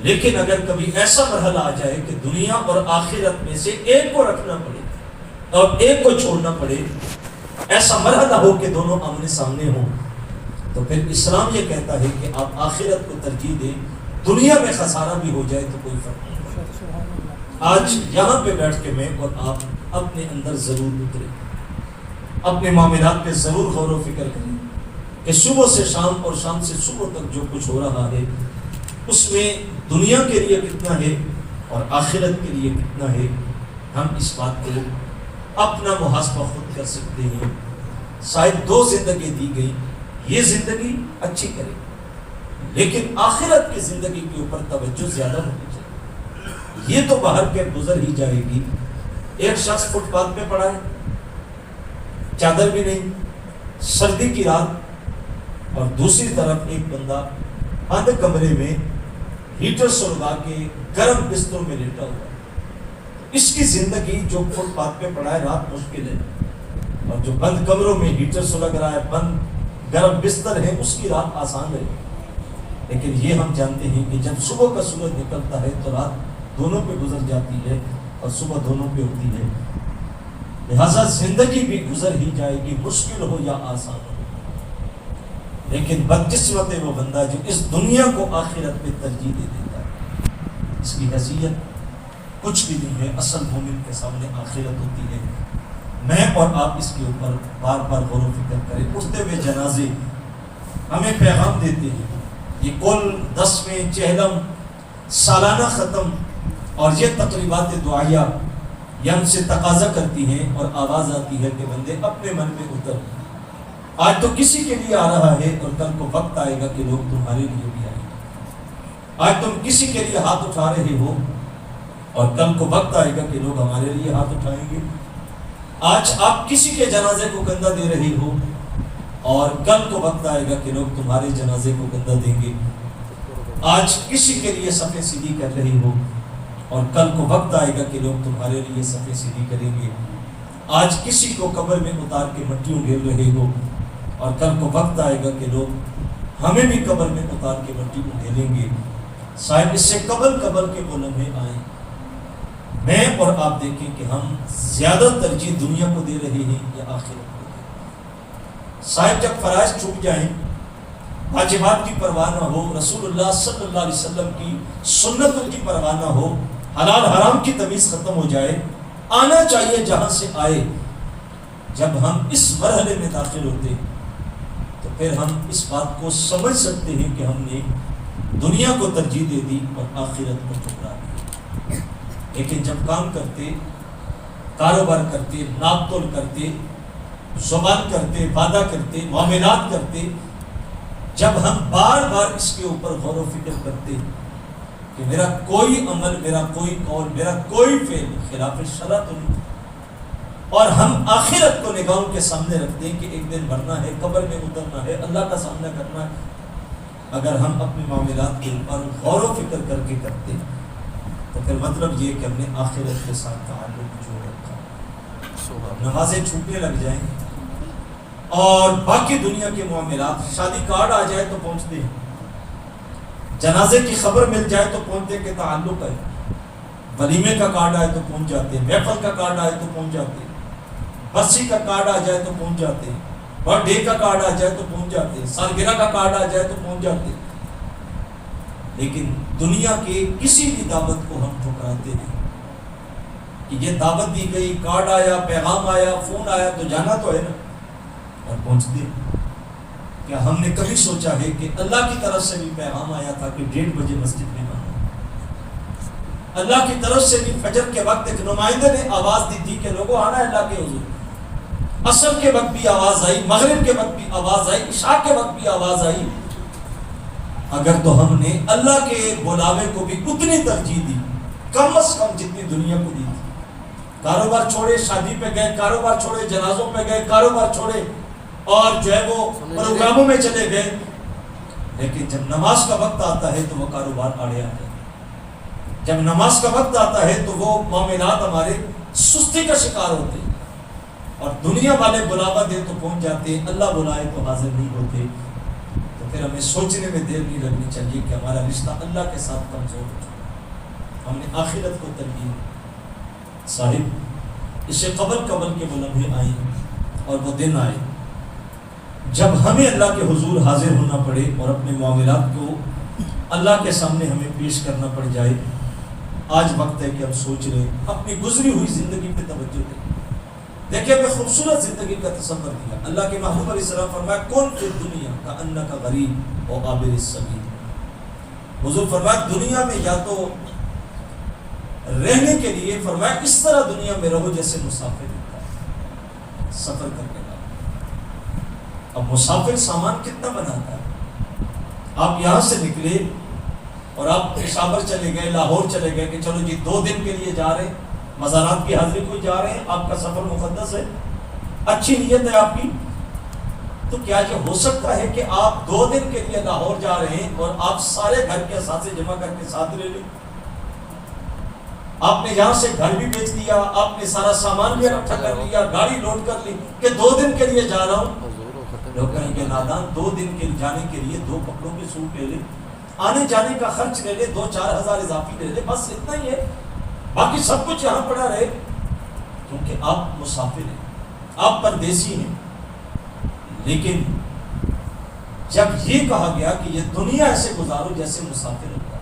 لیکن اگر کبھی ایسا مرحلہ آ جائے کہ دنیا اور آخرت میں سے ایک کو رکھنا پڑے اور ایک کو چھوڑنا پڑے، ایسا مرحلہ ہو کہ دونوں آمنے سامنے ہوں، تو پھر اسلام یہ کہتا ہے کہ آپ آخرت کو ترجیح دیں، دنیا میں خسارہ بھی ہو جائے تو کوئی فرق نہیں پڑتا۔ آج یہاں پہ بیٹھ کے میں اور آپ اپنے اندر ضرور اتریں، اپنے معاملات پہ ضرور غور و فکر کریں کہ صبح سے شام اور شام سے صبح تک جو کچھ ہو رہا ہے اس میں دنیا کے لیے کتنا ہے اور آخرت کے لیے کتنا ہے۔ ہم اس بات کو اپنا محاسبہ خود کر سکتے ہیں۔ شاید 2 زندگی دی گئی، یہ زندگی اچھی کرے، لیکن آخرت کی زندگی کے اوپر توجہ زیادہ ہونی چاہیے۔ یہ تو باہر کے گزر ہی جائے گی۔ ایک شخص فٹ پاتھ پہ پڑا ہے، چادر بھی نہیں، سردی کی رات، اور دوسری طرف ایک بندہ بند کمرے میں ہیٹر سلگا کے گرم بستروں میں لیٹا ہوا ہے۔ اس کی زندگی جو فٹ پاتھ پہ پڑا ہے رات مشکل ہے، اور جو بند کمروں میں ہیٹر سلگ رہا ہے، بند گرم بستر ہے، اس کی رات آسان ہے۔ لیکن یہ ہم جانتے ہیں کہ جب صبح کا سورج نکلتا ہے تو رات دونوں پہ گزر جاتی ہے اور صبح دونوں پہ ہوتی ہے۔ لہذا زندگی بھی گزر ہی جائے گی، مشکل ہو یا آسان ہو۔ لیکن بدقسمت ہے وہ بندہ جو اس دنیا کو آخرت پہ ترجیح دے دیتا ہے۔ اس کی حیثیت کچھ بھی نہیں ہے۔ اصل مومن کے سامنے آخرت ہوتی ہے۔ میں اور آپ اس کے اوپر بار بار غور و فکر کریں۔ اٹھتے ہوئے جنازے ہمیں پیغام دیتے ہیں۔ یہ کل 10ویں چہلم سالانہ ختم اور یہ تقریبات دعائیہ یہ ہم سے تقاضا کرتی ہیں اور آواز آتی ہے کہ بندے اپنے من میں اتر۔ آج تو کسی کے لیے آ رہا ہے اور کل کو وقت آئے گا کہ لوگ تمہارے لیے بھی آئیں گے۔ آج تم کسی کے لیے ہاتھ اٹھا رہے ہو اور کل کو وقت آئے گا کہ لوگ ہمارے لیے ہاتھ اٹھائیں گے۔ آج آپ کسی کے جنازے کو گندہ دے رہے ہو اور کل کو وقت آئے گا کہ لوگ تمہارے جنازے کو گندہ دیں گے۔ آج کسی کے لیے صفیں سیدھی کر رہے ہو اور کل کو وقت آئے گا کہ لوگ تمہارے لیے صفیں سیدھی کریں گے۔ آج کسی کو قبر میں اتار کے مٹیوں گر رہے ہو اور کل کو وقت آئے گا کہ لوگ ہمیں بھی قبر میں اتار کے مٹی اندھیلیں گے۔ صاحب اس سے قبل کے وہ لمحے آئیں، میں اور آپ دیکھیں کہ ہم زیادہ ترجیح دنیا کو دے رہے ہیں یا آخرت کو۔ صاحب جب فرائض چھوٹ جائیں، واجبات کی پرواہ نہ ہو، رسول اللہ صلی اللہ علیہ وسلم کی سنتوں کی پرواہ نہ ہو، حلال حرام کی تمیز ختم ہو جائے، آنا چاہیے جہاں سے آئے، جب ہم اس مرحلے میں داخل ہوتے ہیں تو پھر ہم اس بات کو سمجھ سکتے ہیں کہ ہم نے دنیا کو ترجیح دے دی اور آخرت کو ٹھکرا دیا۔ لیکن جب کام کرتے، کاروبار کرتے، ناپ تول کرتے، زبان کرتے، وعدہ کرتے، معاملات کرتے، جب ہم بار بار اس کے اوپر غور و فکر کرتے کہ میرا کوئی عمل، میرا کوئی قول، میرا کوئی فعل خلاف شرع تو نہیں، اور ہم آخرت کو نگاہوں کے سامنے رکھتے ہیں کہ ایک دن مرنا ہے، قبر میں اترنا ہے، اللہ کا سامنا کرنا ہے، اگر ہم اپنے معاملات کے اوپر غور و فکر کر کے کرتے ہیں تو پھر مطلب یہ کہ ہم نے آخرت کے ساتھ تعلق جوڑ رکھا۔ نمازیں چھوٹنے لگ جائیں اور باقی دنیا کے معاملات، شادی کارڈ آ جائے تو پہنچتے ہیں، جنازے کی خبر مل جائے تو پہنچتے کہ تعلق ہے، ولیمے کا کارڈ آئے تو پہنچ جاتے ہیں، محفل کا کارڈ آئے تو پہنچ جاتے ہیں، برسی کا کارڈ آ جائے تو پہنچ جاتے ہیں، برتھ ڈے کا کارڈ آ جائے تو پہنچ جاتے ہیں، سالگرہ کا کارڈ آ جائے تو پہنچ جاتے ہیں۔ لیکن دنیا کے کسی بھی دعوت کو ہم ٹھکراتے نہیں کہ یہ دعوت دی گئی، کارڈ آیا، پیغام آیا، فون آیا تو جانا تو ہے نا، اور پہنچتے۔ کیا ہم نے کبھی سوچا ہے کہ اللہ کی طرف سے بھی پیغام آیا تھا کہ 1:30 بجے مسجد میں آنا؟ اللہ کی طرف سے بھی فجر کے وقت ایک نمائندے نے آواز دی تھی کہ لوگوں آنا ہے اللہ کے حضور۔ عصر کے وقت بھی آواز آئی، مغرب کے وقت بھی آواز آئی، عشاء کے وقت بھی آواز آئی۔ اگر تو ہم نے اللہ کے بلاوے کو بھی اتنی ترجیح دی، کم از کم جتنی دنیا کو دی تھی، کاروبار چھوڑے شادی پہ گئے، کاروبار چھوڑے جنازوں پہ گئے، کاروبار چھوڑے اور جو ہے وہ پروگراموں میں چلے گئے، لیکن جب نماز کا وقت آتا ہے تو وہ کاروبار آڑے آتے ہیں، جب نماز کا وقت آتا ہے تو وہ معاملات ہمارے سستی کا شکار ہوتے ہیں، اور دنیا والے بلاوا دے تو پہنچ جاتے ہیں، اللہ بلائے تو حاضر نہیں ہوتے۔ تو پھر ہمیں سوچنے میں دیر نہیں لگنی چاہیے کہ ہمارا رشتہ اللہ کے ساتھ کمزور ہو چکا، ہم نے آخرت کو ترجیح دی۔ صاحب اسے قبل کے وہ لمحے آئیں اور وہ دن آئے جب ہمیں اللہ کے حضور حاضر ہونا پڑے اور اپنے معاملات کو اللہ کے سامنے ہمیں پیش کرنا پڑ جائے۔ آج وقت ہے کہ ہم سوچ رہے اپنی گزری ہوئی زندگی پہ توجہ دیں۔ دیکھیں ہمیں خوبصورت زندگی کا تصور دیا۔ اللہ کے محبوب علیہ السلام فرمایا کون فی الدنیا کا انک غریب و عابر السبیل۔ حضور فرمایا دنیا میں یا تو رہنے کے لیے فرمایا اس طرح دنیا میں رہو جیسے مسافر ہوتا ہے، سفر کر کے لاؤ۔ اب مسافر سامان کتنا بناتا ہے؟ آپ یہاں سے نکلے اور آپ پشاور چلے گئے، لاہور چلے گئے کہ چلو جی 2 دن کے لیے جا رہے ہیں، مزارات کی حاضری کو جا رہے ہیں، آپ کا سفر مقدس ہے، اچھی نیت ہے آپ کی، تو کیا یہ ہو سکتا ہے کہ آپ 2 دن کے لیے لاہور جا رہے ہیں اور آپ سارے گھر کے اثاثے جمع کر کے ساتھ لے لیں؟ آپ نے یہاں سے گھر بھی بیچ دیا، آپ نے سارا سامان بھی اکٹھا کر لیا، گاڑی لوڈ کر لی کہ 2 دن کے لیے جا رہا ہوں۔ لوگ کہیں گے نادان 2 دن کے جانے کے لیے 2 کپڑوں کے سوٹ لے لے، آنے جانے کا خرچ لے لے، 2-4 ہزار اضافی لے لے، بس اتنا ہی ہے، باقی سب کچھ یہاں پڑا رہے، کیونکہ آپ مسافر ہیں، آپ پردیسی ہیں۔ لیکن جب یہ کہا گیا کہ یہ دنیا ایسے گزارو جیسے مسافر ہوتا ہے،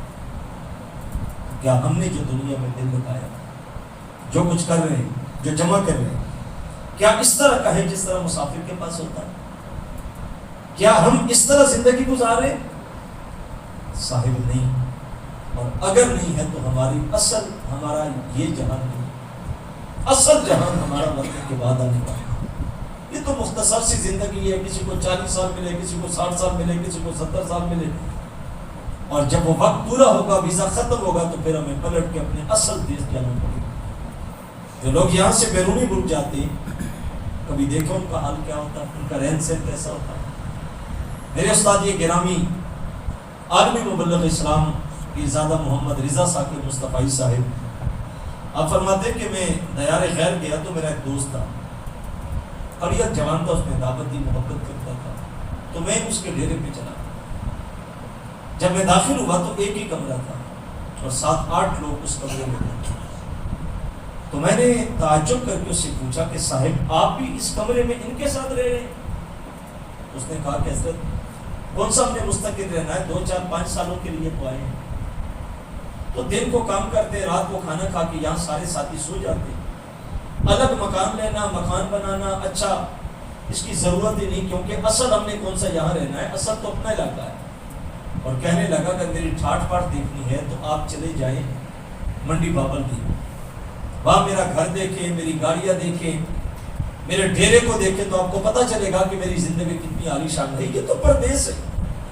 کیا ہم نے جو دنیا میں دل لگایا، جو کچھ کر رہے ہیں، جو جمع کر رہے ہیں، کیا اس طرح کا ہے جس طرح مسافر کے پاس ہوتا ہے؟ کیا ہم اس طرح زندگی گزارے؟ صاحب نہیں، اور اگر نہیں ہے تو ہمارا یہ جہان نہیں، اصل جہان ہمارا مرنے کے بعد آنے والا۔ یہ تو مختصر سی زندگی ہے، کسی کو 40 سال ملے، کسی کو 60 سال ملے، کسی کو 70 سال ملے، اور جب وہ وقت پورا ہوگا، ویزا ختم ہوگا، تو پھر ہمیں پلٹ کے اپنے اصل دیش جانا پڑے گا۔ جو لوگ یہاں سے بیرونی ملک جاتے ہیں، کبھی دیکھو ان کا حال کیا ہوتا ہے، ان کا رہن سہن کیسا ہوتا ہے۔ میرے استاد یہ گرامی عالمی مبلغ اسلام پیرزادہ محمد رضا ثاقب مصطفی صاحب، آپ فرماتے ہیں کہ میں دیار خیر گیا تو میرا ایک دوست تھا، قریت جوان تھا، اس نے دعوت دی، محبت کرتا تھا، تو میں اس کے ڈیرے پہ چلا۔ جب میں داخل ہوا تو ایک ہی کمرہ تھا اور 7-8 لوگ اس کمرے میں تھے۔ تو میں نے تعجب کر کے اس سے پوچھا کہ صاحب آپ بھی اس کمرے میں ان کے ساتھ رہ رہے ہیں؟ اس نے کہا کہ حضرت کون سا ہم نے مستقل رہنا ہے، 2-4-5 سالوں کے لیے تو آئے ہیں، تو دن کو کام کرتے، رات کو کھانا کھا کے یہاں سارے ساتھی سو جاتے، الگ مکان لینا، مکان بنانا، اچھا اس کی ضرورت ہی نہیں، کیونکہ اصل ہم نے کون سا یہاں رہنا ہے، اصل تو اپنا علاقہ ہے۔ اور کہنے لگا کہ میری ٹھاٹ پاٹ دیکھنی ہے تو آپ چلے جائیں منڈی بابل دی، وہاں میرا گھر دیکھیں، میری گاڑیاں دیکھیں، میرے ڈیرے کو دیکھیں، تو آپ کو پتہ چلے گا کہ میری زندگی کتنی عالی شان ہے۔ یہ تو پردیس ہے،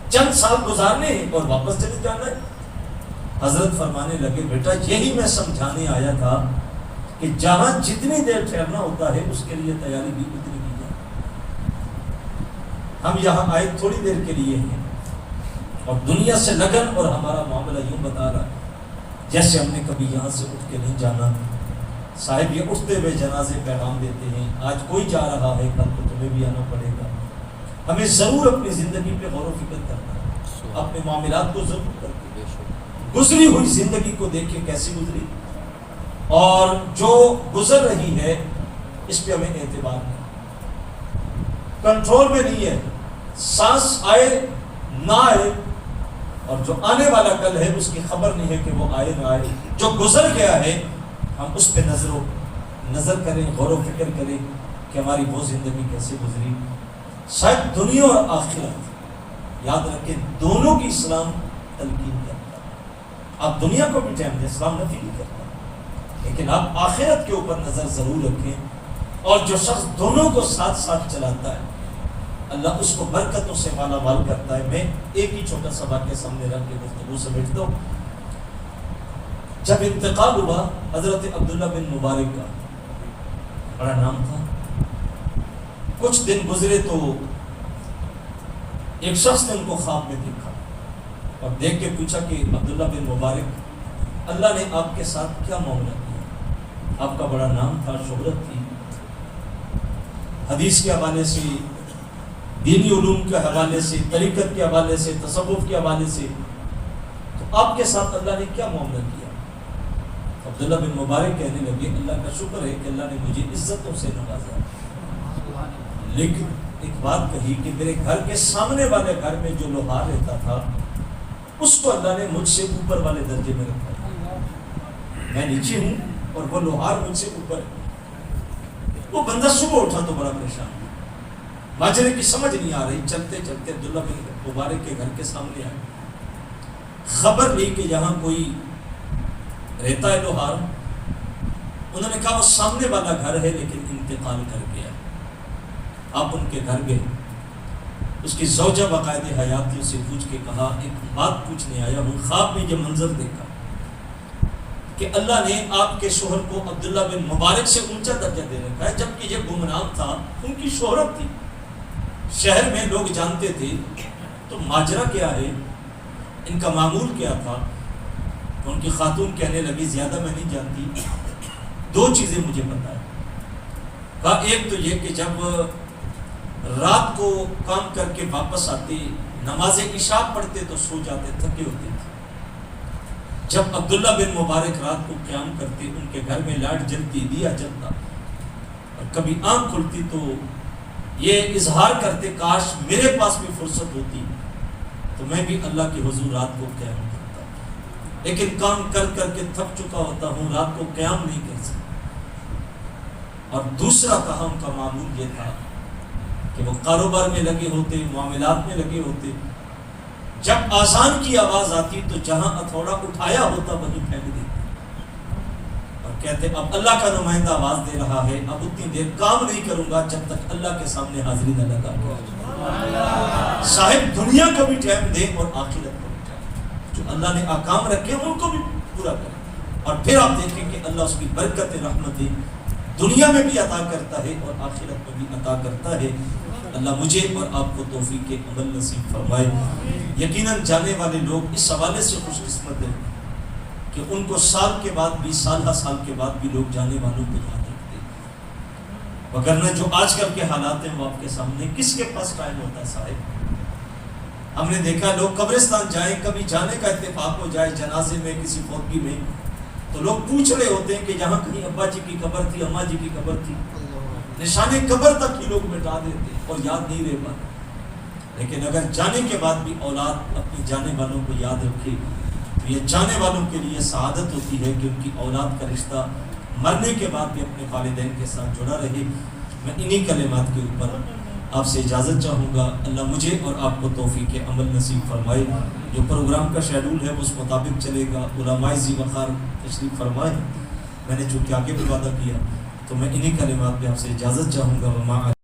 چند سال گزارنے ہیں اور واپس چلے جانا ہے۔ حضرت فرمانے لگے بیٹا یہی میں سمجھانے آیا تھا کہ جہاں جتنی دیر ٹھہرنا ہوتا ہے اس کے لیے تیاری بھی اتنی کی جائے۔ ہم یہاں آئے تھوڑی دیر کے لیے ہیں اور دنیا سے لگن اور ہمارا معاملہ یوں بتا رہا ہے جیسے ہم نے کبھی یہاں سے اٹھ کے نہیں جانا۔ صاحب یہ اٹھتے ہوئے جنازے پیغام دیتے ہیں، آج کوئی جا رہا ہے کل تو تمہیں بھی آنا پڑے گا۔ ہمیں ضرور اپنی زندگی پہ غور و فکر کرنا ہے، اپنے معاملات کو ضرور کرنا ہے، گزری ہوئی زندگی کو دیکھیں کیسی گزری، اور جو گزر رہی ہے اس پہ ہمیں اعتبار نہیں، کنٹرول میں نہیں ہے، سانس آئے نہ آئے، اور جو آنے والا کل ہے اس کی خبر نہیں ہے کہ وہ آئے نہ آئے۔ جو گزر گیا ہے ہم اس پہ نظر کریں، غور و فکر کریں کہ ہماری وہ زندگی کیسے گزری۔ شاید دنیا اور آخرت یاد رکھیں، دونوں کی اسلام تلقین کرتا ہے۔ آپ دنیا کو بھی ٹائم دیں، اسلام نفی نہیں کرتا، لیکن آپ آخرت کے اوپر نظر ضرور رکھیں، اور جو شخص دونوں کو ساتھ ساتھ چلاتا ہے اللہ اس کو برکتوں سے مالا مال کرتا ہے۔ میں ایک ہی چھوٹا سا واقعہ سامنے رکھ کے گفتگو سمیٹتا ہوں۔ جب انتقال ہوا حضرت عبداللہ بن مبارک کا، بڑا نام تھا، کچھ دن گزرے تو ایک شخص نے ان کو خواب میں دیکھا اور دیکھ کے پوچھا کہ عبداللہ بن مبارک اللہ نے آپ کے ساتھ کیا معاملہ کیا؟ آپ کا بڑا نام تھا، شہرت تھی، حدیث کے حوالے سے دینی علوم کے حوالے سے، طریقت کے حوالے سے، تصوف کے حوالے سے، تو آپ کے ساتھ اللہ نے کیا معاملہ کیا؟ عبداللہ بن مبارک کہنے لگے اللہ کا شکر ہے کہ اللہ نے مجھے عزتوں سے نوازا، لیکن ایک بات کہی کہ میرے گھر کے سامنے والے گھر میں جو لوہار رہتا تھا اس کو اللہ نے مجھ سے اوپر والے درجے میں رکھا، میں نیچے ہوں اور وہ لوہار مجھ سے اوپر ہے۔ وہ بندہ صبح اٹھا تو بڑا پریشان، ماجرے کی سمجھ نہیں آ رہی، چلتے چلتے عبداللہ بن مبارک کے گھر کے سامنے آئے، خبر لی کہ یہاں کوئی رہتا ہے لوہار، انہوں نے کہا وہ سامنے والا گھر ہے لیکن انتقال کر گیا۔ آپ ان کے گھر گئے، اس کی زوجہ باقاعدہ حیاتیوں سے پوچھ کے کہا ایک بات پوچھنے آیا ہوں، خواب میں یہ منظر دیکھا کہ اللہ نے آپ کے شوہر کو عبداللہ بن مبارک سے اونچا درجہ دے رکھا ہے، جبکہ یہ گمنام تھا، ان کی شہرت تھی، شہر میں لوگ جانتے تھے، تو ماجرا کیا ہے، ان کا معمول کیا تھا؟ ان کی خاتون کہنے لگی زیادہ میں نہیں جانتی، دو چیزیں مجھے پتا ہے۔ کہا ایک تو یہ کہ جب رات کو کام کر کے واپس آتے، نماز عشاء پڑھتے تو سو جاتے، تھکے ہوتے تھے، جب عبداللہ بن مبارک رات کو قیام کرتے ان کے گھر میں لائٹ جلتی، دیا جلتا، اور کبھی آنکھ کھلتی تو یہ اظہار کرتے کاش میرے پاس بھی فرصت ہوتی تو میں بھی اللہ کے حضور رات کو قیام کرتا، لیکن کام کر کر کے تھک چکا ہوتا ہوں، رات کو قیام نہیں کر سکتا۔ اور دوسرا کہا ان کا معمول یہ تھا کہ وہ کاروبار میں لگے ہوتے، معاملات میں لگے ہوتے، جب آذان کی آواز آتی تو جہاں ہتھوڑا اٹھایا ہوتا وہیں پھینک دیتے اور کہتے اب اللہ کا نمائندہ آواز دے رہا ہے، اب اتنی دیر کام نہیں کروں گا جب تک اللہ کے سامنے حاضری نہ لگا۔ صاحب دنیا کو بھی ٹائم دے اور آخرت کو بھی ٹائم، جو اللہ نے احکام رکھے ان کو بھی پورا کرے، اور پھر آپ دیکھیں کہ اللہ اس کی برکت رحمتیں دنیا میں بھی عطا کرتا ہے اور آخرت میں بھی عطا کرتا ہے۔ اللہ مجھے اور آپ کو توفیق عمل نصیب فرمائے۔ یقیناً جانے والے لوگ اس حوالے سے خوش قسمت ہیں کہ ان کو سال کے بعد بھی، سال کے بعد بھی لوگ جانے والوں کو یاد رکھتے ہیں، وگرنہ جو آج کل کے حالات ہیں وہ آپ کے سامنے، کس کے پاس ٹائم ہوتا ہے صاحب؟ ہم نے دیکھا لوگ قبرستان جائیں، کبھی جانے کا اتفاق ہو جائے جنازے میں، کسی فوتگی میں، تو لوگ پوچھ رہے ہوتے ہیں کہ جہاں کہیں ابا جی کی قبر تھی، اماں جی کی قبر تھی، نشانے قبر تک ہی لوگ مٹا دیتے اور یاد نہیں رہ پاتے۔ لیکن اگر جانے کے بعد بھی اولاد اپنی جانے والوں کو یاد رکھے تو یہ جانے والوں کے لیے سعادت ہوتی ہے کہ ان کی اولاد کا رشتہ مرنے کے بعد بھی اپنے والدین کے ساتھ جڑا رہے۔ میں انہی کلمات کے اوپر آپ سے اجازت چاہوں گا، اللہ مجھے اور آپ کو توفیق عمل نصیب فرمائے۔ جو پروگرام کا شیڈول ہے اس مطابق چلے گا، علماء ذی وقار تشریف فرمائے، میں نے چونکہ آگے بھی وعدہ کیا تو میں انہی کلمات پہ آپ سے اجازت چاہوں گا۔